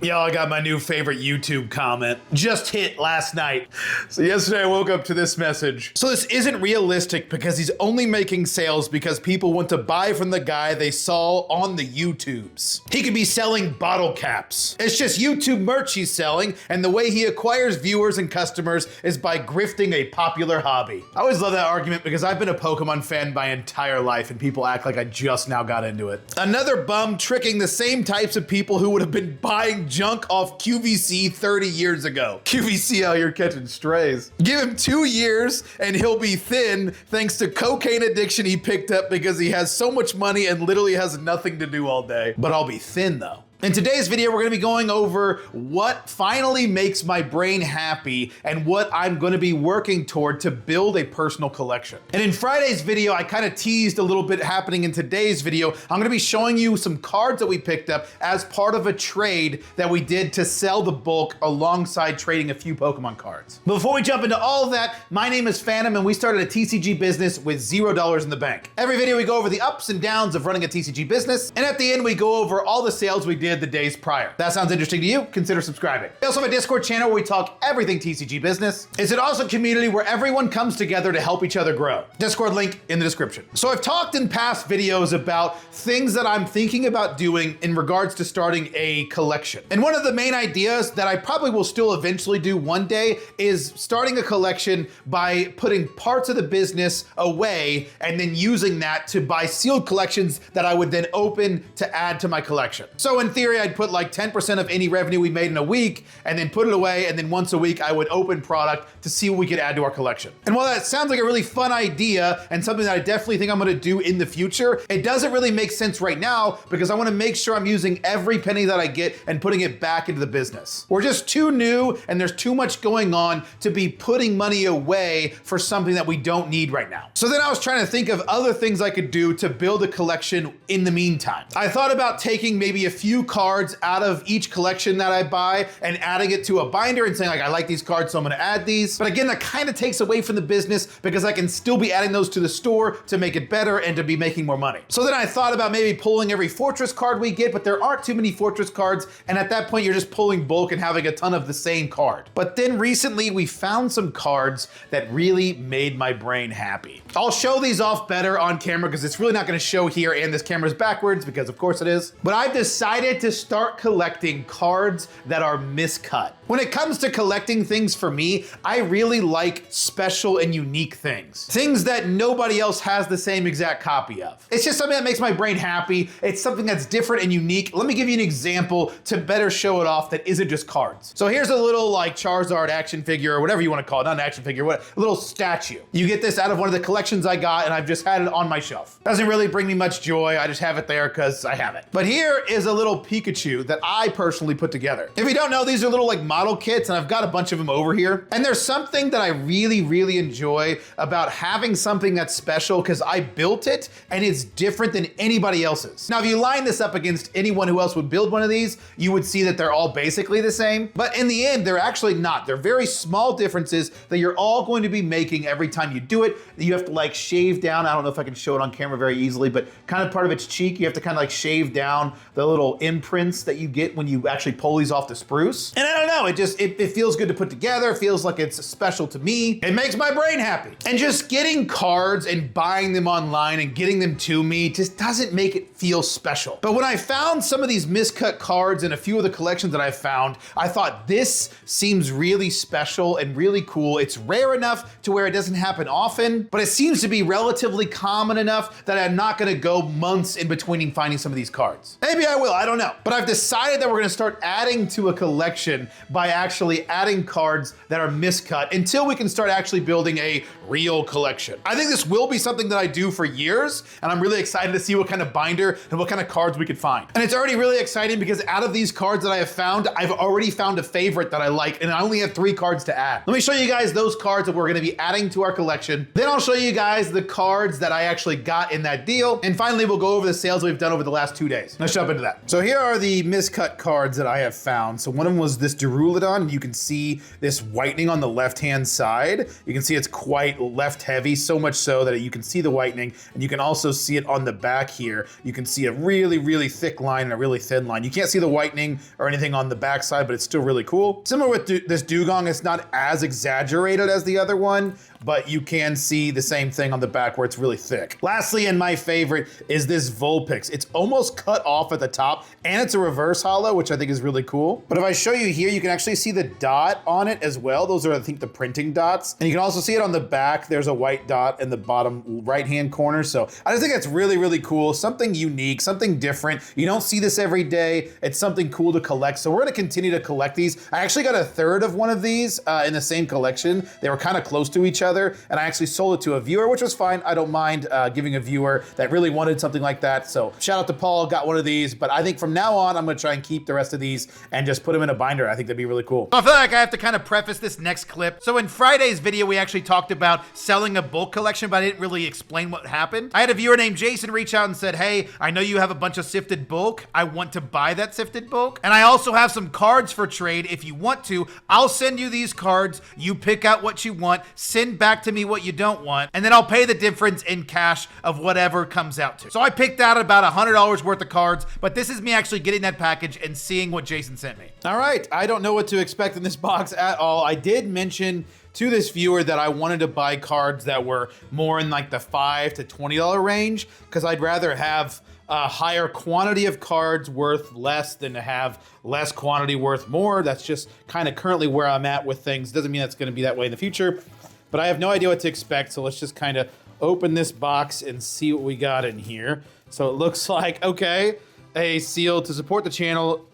Yo, I got my new favorite YouTube comment. Just hit last night. So yesterday I woke up to this message. So this isn't realistic because he's only making sales because people want to buy from the guy they saw on the YouTubes. He could be selling bottle caps. It's just YouTube merch he's selling, and the way he acquires viewers and customers is by grifting a popular hobby. I always love that argument because I've been a Pokemon fan my entire life and people act like I just now got into it. Another bum tricking the same types of people who would have been buying junk off QVC 30 years ago. QVC out here catching strays. Give him 2 years and he'll be thin thanks to cocaine addiction he picked up because he has so much money and literally has nothing to do all day. But I'll be thin though. In today's video, we're gonna be going over what finally makes my brain happy and what I'm gonna be working toward to build a personal collection. And in Friday's video, I kind of teased a little bit happening in today's video. I'm gonna be showing you some cards that we picked up as part of a trade that we did to sell the bulk alongside trading a few Pokemon cards. But before we jump into all of that, my name is Phantom and we started a TCG business with $0 in the bank. Every video we go over the ups and downs of running a TCG business, and at the end we go over all the sales we did the days prior. That sounds interesting to you? Consider subscribing. We also have a Discord channel where we talk everything TCG business. It's an awesome community where everyone comes together to help each other grow. Discord link in the description. So I've talked in past videos about things that I'm thinking about doing in regards to starting a collection. And one of the main ideas that I probably will still eventually do one day is starting a collection by putting parts of the business away and then using that to buy sealed collections that I would then open to add to my collection. So in theory, I'd put like 10% of any revenue we made in a week and then put it away, and then once a week I would open product to see what we could add to our collection. And while that sounds like a really fun idea and something that I definitely think I'm gonna do in the future, it doesn't really make sense right now because I wanna make sure I'm using every penny that I get and putting it back into the business. We're just too new and there's too much going on to be putting money away for something that we don't need right now. So then I was trying to think of other things I could do to build a collection in the meantime. I thought about taking maybe a few cards out of each collection that I buy and adding it to a binder and saying like, I like these cards, so I'm gonna add these. But again, that kind of takes away from the business because I can still be adding those to the store to make it better and to be making more money. So then I thought about maybe pulling every Fortress card we get, but there aren't too many Fortress cards. And at that point, you're just pulling bulk and having a ton of the same card. But then recently we found some cards that really made my brain happy. I'll show these off better on camera because it's really not gonna show here and this camera's backwards because of course it is. But I've decided to start collecting cards that are miscut. When it comes to collecting things for me, I really like special and unique things. Things that nobody else has the same exact copy of. It's just something that makes my brain happy. It's something that's different and unique. Let me give you an example to better show it off that isn't just cards. So here's a little like Charizard action figure or whatever you want to call it, not an action figure, what, a little statue. You get this out of one of the collections I got and I've just had it on my shelf. Doesn't really bring me much joy. I just have it there because I have it. But here is a little Pikachu that I personally put together. If you don't know, these are little like model kits and I've got a bunch of them over here. And there's something that I really, really enjoy about having something that's special because I built it and it's different than anybody else's. Now, if you line this up against anyone who else would build one of these, you would see that they're all basically the same. But in the end, they're actually not. They're very small differences that you're all going to be making every time you do it. You have to like shave down. I don't know if I can show it on camera very easily, but kind of part of its cheek, you have to kind of like shave down the little imprints that you get when you actually pull these off the spruce. And I don't know, it feels good to put together. It feels like it's special to me. It makes my brain happy. And just getting cards and buying them online and getting them to me just doesn't make it feel special. But when I found some of these miscut cards in a few of the collections that I found, I thought this seems really special and really cool. It's rare enough to where it doesn't happen often, but it seems to be relatively common enough that I'm not gonna go months in between finding some of these cards. Maybe I will, I don't know. But I've decided that we're gonna start adding to a collection by actually adding cards that are miscut until we can start actually building a real collection. I think this will be something that I do for years, and I'm really excited to see what kind of binder and what kind of cards we could find. And it's already really exciting because out of these cards that I have found, I've already found a favorite that I like, and I only have 3 cards to add. Let me show you guys those cards that we're gonna be adding to our collection. Then I'll show you guys the cards that I actually got in that deal. And finally, we'll go over the sales we've done over the last 2 days. Let's jump into that. So here are the miscut cards that I have found. So one of them was this Durulidon, and you can see this whitening on the left-hand side. You can see it's quite left heavy, so much so that you can see the whitening, and you can also see it on the back here. You can see a really, really thick line and a really thin line. You can't see the whitening or anything on the back side, but it's still really cool. Similar with this Dugong, it's not as exaggerated as the other one, but you can see the same thing on the back where it's really thick. Lastly, and my favorite, is this Vulpix. It's almost cut off at the top, and it's a reverse holo, which I think is really cool. But if I show you here, you can actually see the dot on it as well. Those are, I think, the printing dots. And you can also see it on the back. There's a white dot in the bottom right-hand corner. So I just think that's really, really cool. Something unique, something different. You don't see this every day. It's something cool to collect. So we're gonna continue to collect these. I actually got a third of one of these in the same collection. They were kind of close to each other, and I actually sold it to a viewer, which was fine. I don't mind giving a viewer that really wanted something like that. So shout out to Paul, got one of these, but I think from now on, I'm gonna try and keep the rest of these and just put them in a binder. I think that'd be really cool. I feel like I have to kind of preface this next clip. So in Friday's video, we actually talked about selling a bulk collection, but I didn't really explain what happened. I had a viewer named Jason reach out and said, hey, I know you have a bunch of sifted bulk. I want to buy that sifted bulk. And I also have some cards for trade. If you want to, I'll send you these cards. You pick out what you want, send back to me what you don't want, and then I'll pay the difference in cash of whatever comes out to. So I picked out about $100 worth of cards, but this is me actually getting that package and seeing what Jason sent me. All right, I don't know what to expect in this box at all. I did mention to this viewer that I wanted to buy cards that were more in like the $5 to $20 range, because I'd rather have a higher quantity of cards worth less than to have less quantity worth more. That's just kind of currently where I'm at with things. Doesn't mean that's gonna be that way in the future, but I have no idea what to expect. So let's just kind of open this box and see what we got in here. So it looks like, okay, a seal to support the channel,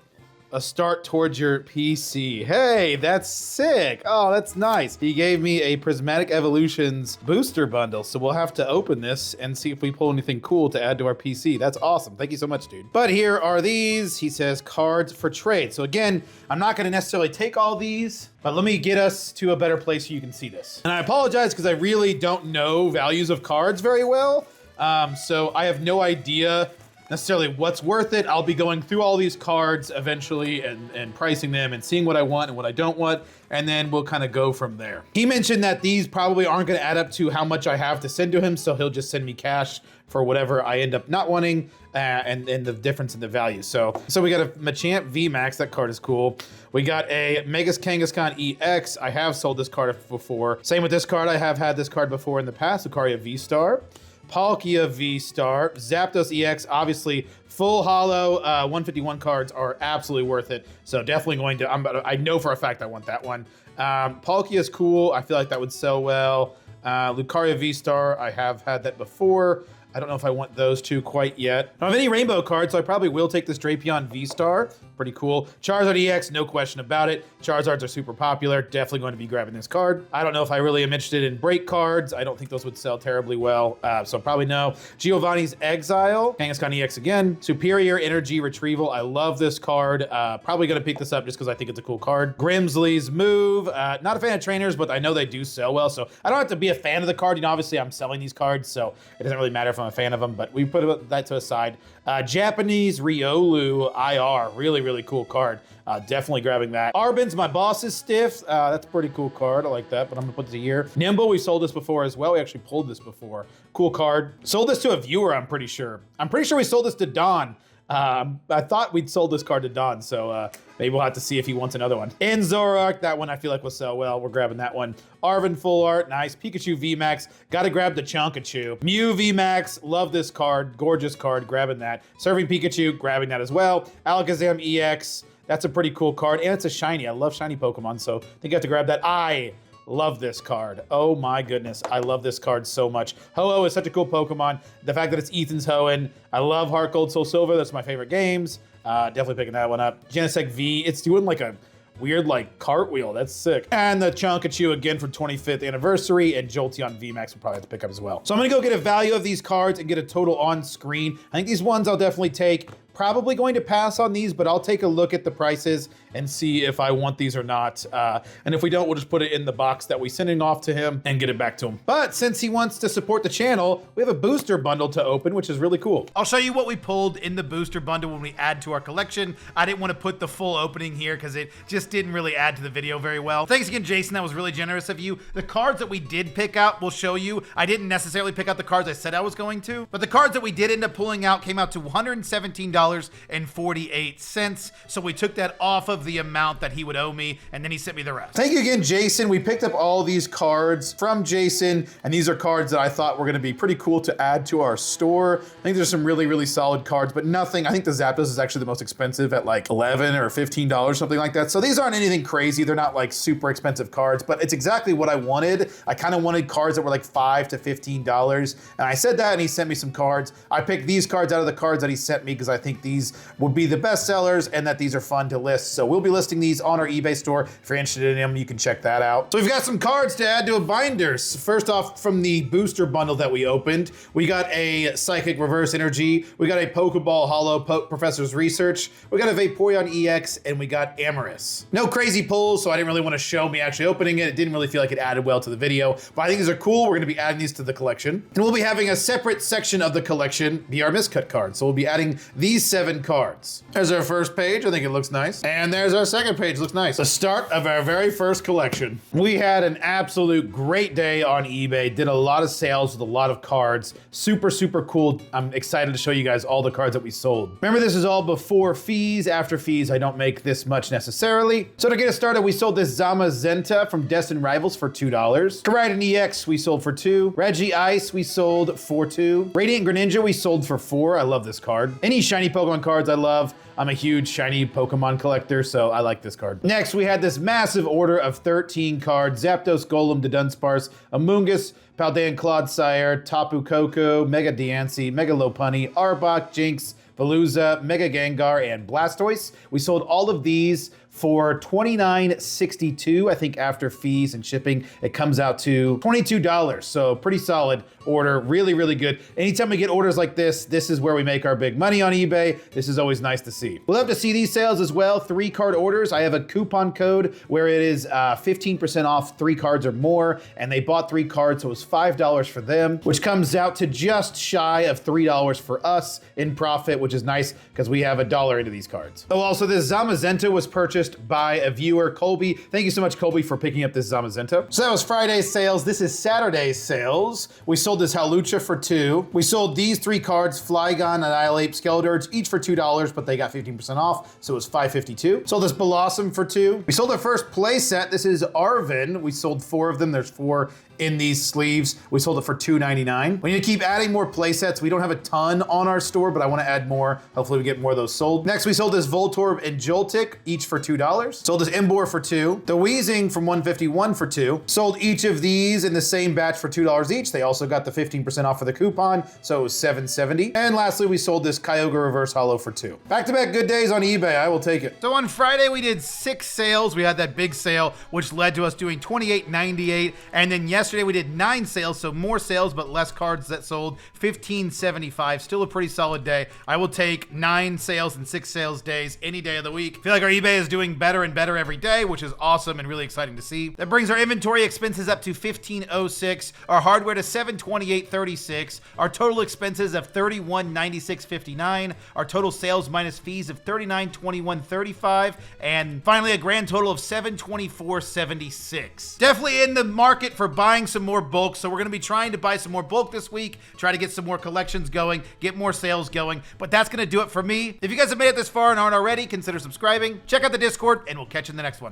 a start towards your PC. Hey, that's sick. Oh, that's nice. He gave me a Prismatic Evolutions booster bundle, so we'll have to open this and see if we pull anything cool to add to our PC. That's awesome. Thank you so much, dude. But here are these. He says cards for trade. So again, I'm not gonna necessarily take all these, but let me get us to a better place so you can see this. And I apologize because I really don't know values of cards very well. So I have no idea necessarily what's worth it. I'll be going through all these cards eventually and pricing them and seeing what I want and what I don't want, and then we'll kind of go from there. He mentioned that these probably aren't going to add up to how much I have to send to him, so he'll just send me cash for whatever I end up not wanting and the difference in the value. So we got a Machamp VMAX, that card is cool. We got a Megas Kangaskhan EX. I have sold this card before. Same with this card, I have had this card before in the past, Lucaria V-Star. Palkia V-Star, Zapdos EX, obviously full holo, 151 cards are absolutely worth it. So definitely going to, I know for a fact I want that one. Palkia is cool, I feel like that would sell well. Lucaria V-Star, I have had that before. I don't know if I want those two quite yet. I don't have any rainbow cards, so I probably will take this Drapion V-Star. Pretty cool. Charizard EX, no question about it. Charizards are super popular. Definitely going to be grabbing this card. I don't know if I really am interested in break cards. I don't think those would sell terribly well, so probably no. Giovanni's Exile. Kangaskhan EX again. Superior Energy Retrieval. I love this card. Probably going to pick this up just because I think it's a cool card. Grimsley's Move. Not a fan of trainers, but I know they do sell well, so I don't have to be a fan of the card. You know, obviously I'm selling these cards, so it doesn't really matter if I'm a fan of them, but we put that to a side. Japanese Riolu IR. Really cool card. Definitely grabbing that. Arbin's My Boss is Stiff. That's a pretty cool card. I like that, but I'm gonna put this here. Nimble, we sold this before as well. We actually pulled this before. Cool card. Sold this to a viewer, I'm pretty sure. I'm pretty sure we sold this to Don. I thought we'd sold this card to Don, so maybe we'll have to see if he wants another one. And Zoroark, that one I feel like will sell well. We're grabbing that one. Arvin Full Art, nice. Pikachu VMAX, gotta grab the Chonkachu. Mew VMAX, love this card. Gorgeous card, grabbing that. Serving Pikachu, grabbing that as well. Alakazam EX, that's a pretty cool card, and it's a shiny. I love shiny Pokemon, so I think I have to grab that. I love this card. Oh my goodness, I love this card so much. Ho-Oh is such a cool Pokemon. The fact that it's Ethan's Hoenn. I love Heart Gold, Soul Silver. That's my favorite games. Definitely picking that one up. Genesect V, it's doing like a weird like cartwheel. That's sick. And the Chonkachu again for 25th anniversary, and Jolteon VMAX will probably have to pick up as well. So I'm gonna go get a value of these cards and get a total on screen. I think these ones I'll definitely take. probably going to pass on these, but I'll take a look at the prices and see if I want these or not. And if we don't, we'll just put it in the box that we're sending off to him and get it back to him. But since he wants to support the channel, we have a booster bundle to open, which is really cool. I'll show you what we pulled in the booster bundle when we add to our collection. I didn't want to put the full opening here because it just didn't really add to the video very well. Thanks again, Jason. That was really generous of you. The cards that we did pick out, we'll show you. I didn't necessarily pick out the cards I said I was going to, but the cards that we did end up pulling out came out to $117.48. So we took that off of the amount that he would owe me, and then he sent me the rest. Thank you again, Jason. We picked up all these cards from Jason, and these are cards that I thought were gonna be pretty cool to add to our store. I think there's some really, really solid cards, but nothing. I think the Zapdos is actually the most expensive at like $11 or $15, something like that. So these aren't anything crazy. They're not like super expensive cards, but it's exactly what I wanted. I kind of wanted cards that were like $5 to $15. And I said that, and he sent me some cards. I picked these cards out of the cards that he sent me because I think these would be the best sellers and that these are fun to list. So we'll be listing these on our eBay store. If you're interested in them, you can check that out. So we've got some cards to add to a binder. First off, from the booster bundle that we opened, we got a Psychic Reverse Energy, we got a Pokeball Hollow Professor's Research, we got a Vaporeon EX, and we got Amorous. No crazy pulls, so I didn't really want to show me actually opening it. It didn't really feel like it added well to the video, but I think these are cool. We're gonna be adding these to the collection. And we'll be having a separate section of the collection be our miscut cards. So we'll be adding these 7 cards. There's our first page. I think it looks nice. And there's our second page. Looks nice. The start of our very first collection. We had an absolute great day on eBay. Did a lot of sales with a lot of cards. Super, super cool. I'm excited to show you guys all the cards that we sold. Remember, this is all before fees. After fees, I don't make this much necessarily. So to get us started, we sold this Zamazenta from Destined Rivals for $2. Koraidon EX we sold for $2. Reggie Ice we sold for $2. Radiant Greninja we sold for $4. I love this card. Any shiny Pokemon cards I love. I'm a huge shiny Pokemon collector, so I like this card. Next, we had this massive order of 13 cards. Zapdos, Golem, Dunsparce, Amoonguss, Paldean Clodsire, Tapu Koko, Mega Diancie, Mega Lopunny, Arbok, Jinx, Veluza, Mega Gengar, and Blastoise. We sold all of these for $29.62. I think after fees and shipping, it comes out to $22. So pretty solid order, really, really good. Anytime we get orders like this, this is where we make our big money on eBay. This is always nice to see. We'll have to see these sales as well. 3 card orders. I have a coupon code where it is 15% off 3 cards or more, and they bought 3 cards, so it was $5 for them, which comes out to just shy of $3 for us in profit, which is nice because we have $1 into these cards. Oh, also this Zamazenta was purchased by a viewer, Colby. Thank you so much, Colby, for picking up this Zamazenta. So that was Friday's sales. This is Saturday's sales. We sold this Hawlucha for $2. We sold these 3 cards, Flygon, Annihilate, Skeldurge, each for $2, but they got 15% off, so it was $5.52. Sold this Blossom for $2. We sold our first play set. This is Arven. We sold 4 of them. There's 4 in these sleeves. We sold it for $2.99. We need to keep adding more play sets. We don't have a ton on our store, but I want to add more. Hopefully we get more of those sold. Next, we sold this Voltorb and Joltik, each for $2. Sold this Emboar for $2. The Weezing from 151 for $2. Sold each of these in the same batch for $2 each. They also got the 15% off for the coupon, so it was $7.70. And lastly, we sold this Kyogre Reverse Hollow for $2. Back-to-back good days on eBay. I will take it. So on Friday, we did 6 sales. We had that big sale, which led to us doing $28.98. And then yesterday we did 9 sales, so more sales, but less cards that sold, $15.75. Still a pretty solid day. I will take 9 sales and 6 sales days any day of the week. I feel like our eBay is doing better and better every day, which is awesome and really exciting to see. That brings our inventory expenses up to $15.06, our hardware to $728.36, our total expenses of $31.96.59, our total sales minus fees of $39.21.35, and finally a grand total of $724.76. Definitely in the market for buying some more bulk, so we're going to be trying to buy some more bulk this week, try to get some more collections going, get more sales going, but that's going to do it for me. If you guys have made it this far and aren't already, consider subscribing, check out the Discord, and we'll catch you in the next one.